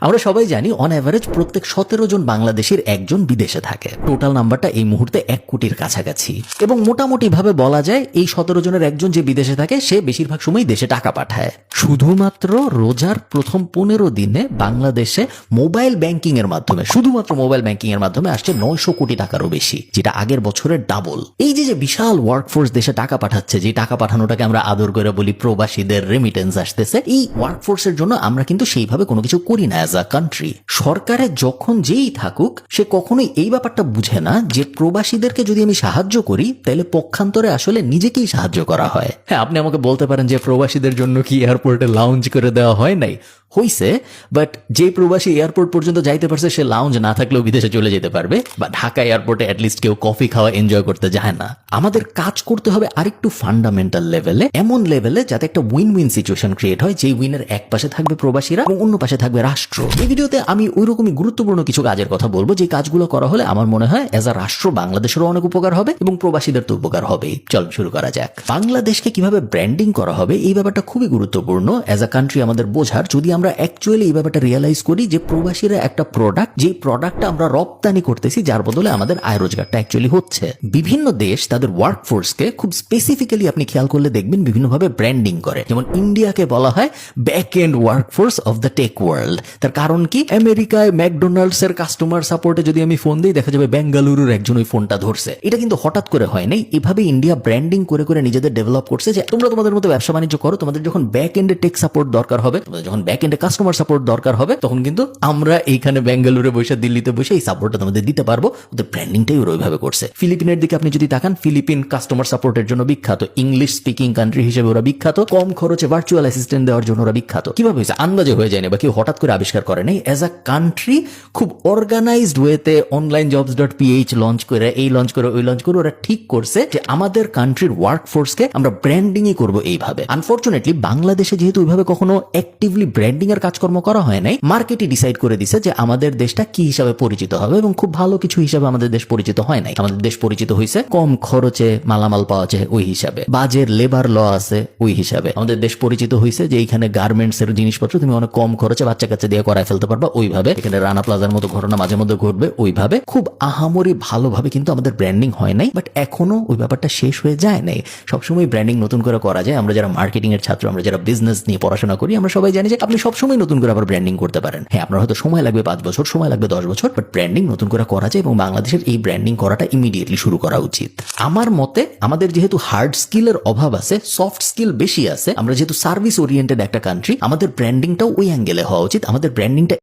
আমরা সবাই জানি অন অ্যাভারেজ প্রত্যেক 17 জন বাংলাদেশের একজন বিদেশে থাকে। টোটাল নাম্বারটা এই মুহূর্তে 1 কোটির কাছাকাছি এবং মোটামুটি ভাবে বলা যায় এই 17 জনের একজন যে বিদেশে থাকে সে বেশিরভাগ সময় দেশে টাকা পাঠায়। শুধুমাত্র রোজার প্রথম 15 দিনে বাংলাদেশে মোবাইল ব্যাংকিং এর মাধ্যমে, শুধুমাত্র মোবাইল ব্যাংকিং এর মাধ্যমে আসছে 900 কোটি টাকারও বেশি, যেটা আগের বছরের ডাবল। এই যে বিশাল ওয়ার্কফোর্স দেশে টাকা পাঠাচ্ছে, যে টাকা পাঠানোটাকে আমরা আদর করে বলি প্রবাসীদের রেমিটেন্স আসতেছে, এই ওয়ার্কফোর্সের জন্য আমরা কিন্তু সেইভাবে কোনো কিছু করি না অ্যাজ আ কান্ট্রি। সরকারে যখন যেই থাকুক সে কখনোই এই ব্যাপারটা বুঝে না যে প্রবাসীদেরকে যদি আমি সাহায্য করি তাহলে পক্ষান্তরে আসলে নিজেকেই সাহায্য করা হয়। হ্যাঁ, আপনি আমাকে বলতে পারেন যে প্রবাসীদের জন্য কি এয়ারপোর্টে লাউঞ্জ করে দেওয়া হয় নাই? হইছে, বাট যে প্রবাসী এয়ারপোর্ট পর্যন্ত যাইতে পারছে সে লাউঞ্জ না থাকলেও বিদেশে চলে যেতে পারবে, বা ঢাকা এয়ারপোর্টে অ্যাটলিস্ট কেউ কফি খাওয়া এনজয় করতে যায় না। আমাদের কাজ করতে হবে আরেকটু ফান্ডামেন্টাল লেভেলে, এমন লেভেলে যাতে একটা উইন উইন সিচুয়েশন ক্রিয়েট হয়, যে উইনের এক পাশে থাকবে প্রবাসীরা এবং অন্য পাশে থাকবে রাষ্ট্র। এই ভিডিওতে আমি ওইরকমই গুরুত্বপূর্ণ কিছু কাজের কথা বলবো যে কাজগুলো করা হলে আমার মনে হয় এজ আ রাষ্ট্র বাংলাদেশেরও অনেক উপকার হবে এবং প্রবাসীদের তো উপকার হবেই। চল শুরু করা যাক। বাংলাদেশকে কিভাবে ব্র্যান্ডিং করা হবে এই ব্যাপারটা খুবই গুরুত্বপূর্ণ এজ আ কান্ট্রি আমাদের বোঝার, যদি আমরা অ্যাকচুয়ালি এই ব্যাপারটা রিয়েলাইজ করি যে প্রবাসীরা একটা প্রোডাক্ট, যে প্রোডাক্টটা আমরা রপ্তানি করতেছি, যার বদলে আমাদের আয় রোজগারটা অ্যাকচুয়ালি হচ্ছে। বিভিন্ন দেশ তাদের ওয়ার্কফোর্সকে খুব স্পেসিফিক্যালি আপনি খেয়াল করলে দেখবেন বিভিন্নভাবে ব্র্যান্ডিং করে। যেমন ইন্ডিয়াকে বলা হয় back end workforce of the tech world. তার কারণ কি? আমেরিকায় ম্যাকডোনাল্ডস এর কাস্টমার সাপোর্টে যদি আমি ফোন দিই, দেখা যাবে বেঙ্গালুরুর একজন ওই ফোনটা ধরছে। এটা কিন্তু হঠাৎ করে হয় নাই, এভাবে ইন্ডিয়া ব্র্যান্ডিং করে করে নিজেদের ডেভেলপ করছে যে তোমরা তোমাদের মতো ব্যবসা বাণিজ্য করো, তোমাদের যখন ব্যাক এন্ডে টেক সাপোর্ট দরকার হবে, তোমাদের যখন ব্যাক এন্ডে কাস্টমার সাপোর্ট দরকার হবে, তখন কিন্তু আমরা এইখানে বেঙ্গালুরুরে বসে, দিল্লিতে বসে এই সাপোর্টটা তোমাদের দিতে পারবো। ওদের ব্র্যান্ডিংটাই ওইভাবে করছে। ফিলিপিনের দিকে আপনি যদি তাকান, ফিলিপিন কাস্টমার সাপোর্টের জন্য বিখ্যাত, ইংলিশ স্পিকিং কান্ট্রি হিসেবে ওরা বিখ্যাত, কম খরচে ভার্চুয়াল অ্যাসিস্ট্যান্ট দেওয়ার জন্য ওরা বিখ্যাত। কিভাবে হয়েছে? আন্দাজে হয়ে যায় না, বা কেউ হঠাৎ করে আবিষ্কার করে নাই। এজ আ কান্ট্রি খুব অর্গানাইজড ওয়েতে onlinejobs.ph লঞ্চ করে, এই লঞ্চ করে, ওই লঞ্চ করে ওরা ঠিক করছে যে আমাদের কান্ট্রির ওয়ার্কফোর্সকে আমরা ব্র্যান্ডিংই করবো এইভাবে। আনফরচুনেটলি বাংলাদেশে যেহেতু ওইভাবে কখনো অ্যাক্টিভলি ব্র্যান্ডিং এর কাজকর্ম করা হয় নাই, মার্কেটই ডিসাইড করে দিছে যে আমাদের দেশটা কি হিসাবে পরিচিত হবে, এবং খুব ভালো কিছু হিসাবে আমাদের দেশ পরিচিত হয় নাই। আমাদের দেশ পরিচিত হয়েছে কম খরচে মালামাল পাওয়া যায় ওই হিসাবে, বাজের লেবার ল আছে ওই হিসাবে। আমাদের দেশ পরিচিত হয়েছে যে এইখানে গার্মেন্টস এর জিনিসপত্র তুমি অনেক কম খরচে বাচ্চা কাচ্চা দিয়ে করায় ফেলতে পারবা ওইভাবে। এখানে রানা প্লাজার মতো ঘটনা মাঝে মধ্যে ঘটবে ওইভাবে। খুব আহামরি ভালোভাবে কিন্তু আমাদের ব্র্যান্ডিং হয় নাই, বাট এখনো ওই ব্যাপারটা শেষ হয়ে যায় নাই। সবসময় ব্র্যান্ডিং নতুন করে করা যায়। আমরা যারা মার্কেটিং এর ছাত্র, আমরা যারা বিজনেস নিয়ে পড়াশোনা করি, আমরা সবাই জানি যে আপনি সবসময় নতুন করে আবার ব্র্যান্ডিং করতে পারেন। হ্যাঁ, আপনার হয়তো সময় লাগবে 5 বছর, সময় লাগবে 10 বছর, বাট ব্র্যান্ডিং নতুন করে করা যায় এবং বাংলাদেশের এই ব্র্যান্ডিং করাটা ইমিডিয়েটলি শুরু করা উচিত। আমার মতে আমাদের যেহেতু হার্ড স্কিলের অভাব আছে, সফট স্কিল বেশি আছে, আমরা যেহেতু সার্ভিস ওরিয়েন্টেড একটা কান্ট্রি, আমাদের ব্র্যান্ডিংটাও ওই অ্যাঙ্গেলে হওয়া উচিত। আমাদের ব্র্যান্ডিংটা